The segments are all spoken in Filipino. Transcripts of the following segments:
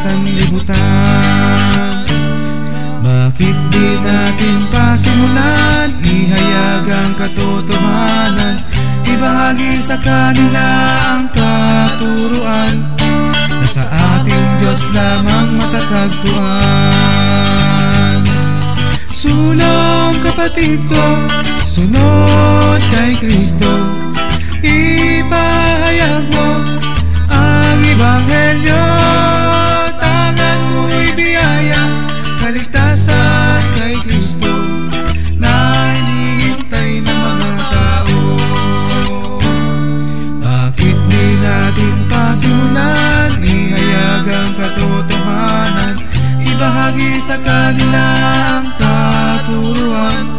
sanlibutan. Bakit di natin pasimulan, ihayag ang katotohanan, ibahagi sa kanila ang katuruan, na sa ating Diyos lamang matatagpuan. Sulong kapatid ko, sunod kay Kristo, ipahayag mo ang Ebanghelyo. Tangan mo'y biyaya, kaligtasan kay Kristo, na hinihintay ng mga tao. Bakit di natin pasimulan, ihayag ang katotohanan, ibahagi sa kanila ang katuruan,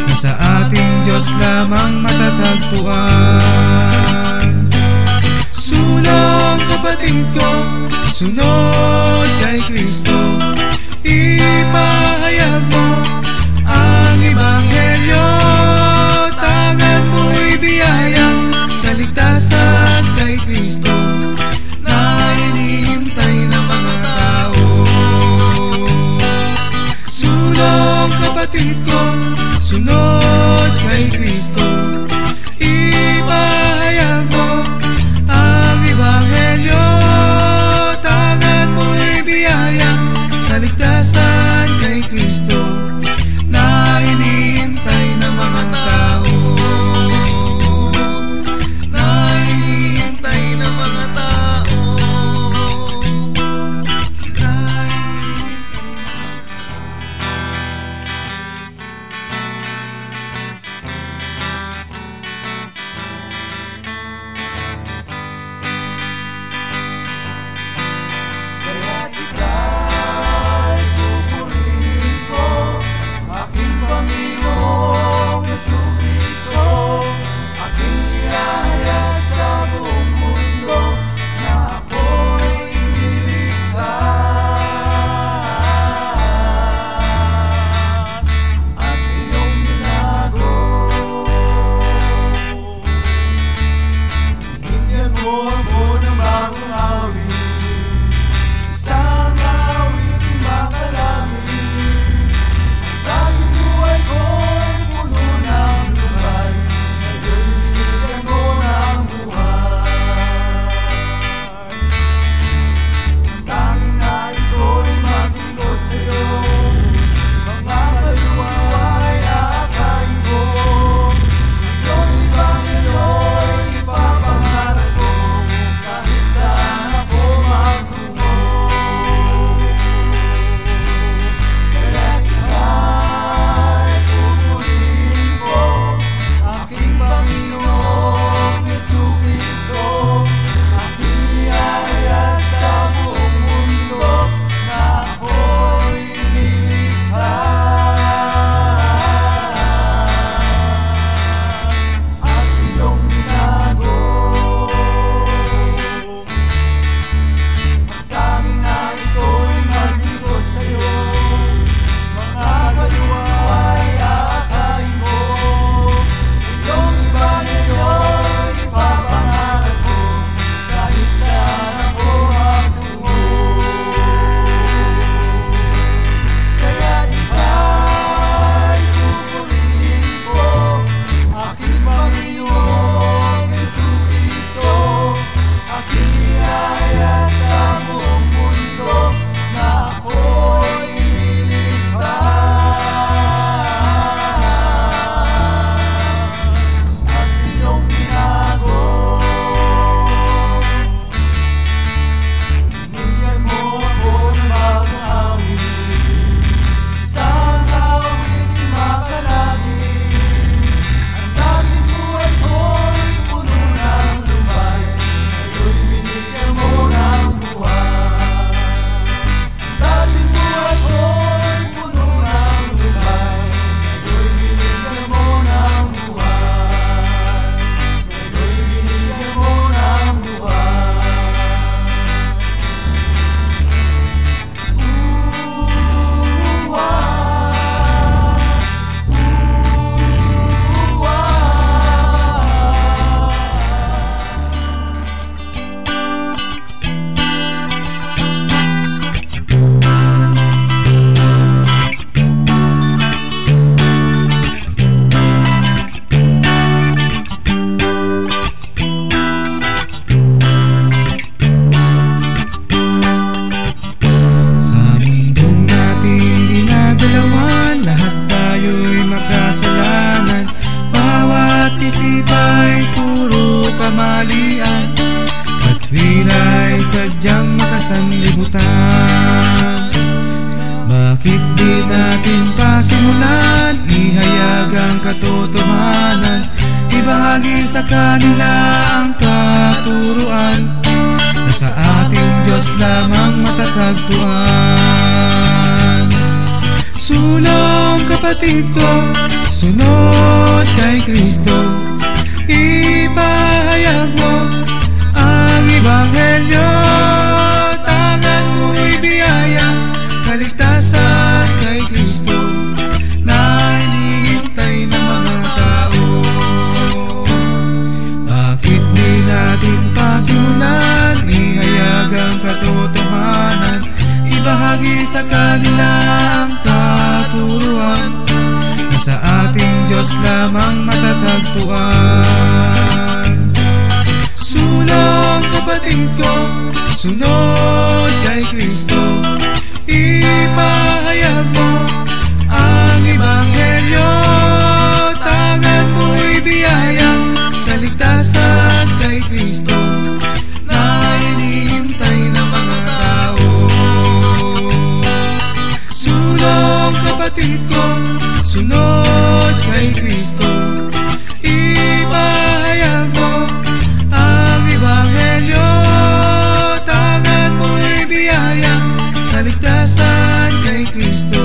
na sa ating Diyos lamang matatagpuan. Sulong kapatid ko, sunod kay Kristo, ipahayag mo ang Ebanghelyo. Tangan mo'y biyaya, kaligtasan kay Kristo, na hinihintay ng mga tao. Sulong kapatid ko, sunod kay Kristo, ipahayag mo ang Ebanghelyo. Tangan mo'y biyaya, kaligtasan kay Kristo, na hinihintay ng mga tao. Na hinihintay ng mga tao. Na hinihintay ng mga tao. sanglibutan. Bakit di natin pasimulan, ihayag ang katotohanan, ibahagi sa kanila ang katuruan, na sa ating Diyos lamang matatagpuan. Sulong kapatid ko, sunod kay Kristo, ipahayag mo ang Ebanghelyo, tangan mo'y biyaya, kaligtasan kay Kristo, na hinihintay ng mga tao. Bakit di natin pasimulan, ihayag ang katotohanan, ibahagi sa kanila ang katuruan, na sa ating Diyos lamang matatagpuan. Sulong kapatid ko, sunod kay Kristo, ipahayag mo ang Ebanghelyo, tangan mo'y biyaya, kaligtasan kay Kristo, na hinihintay ng mga tao. Sulong kapatid ko, sunod kay Kristo, ipahayag mo ang Ebanghelyo, tangan mo'y biyaya, kaligtasan kay Kristo,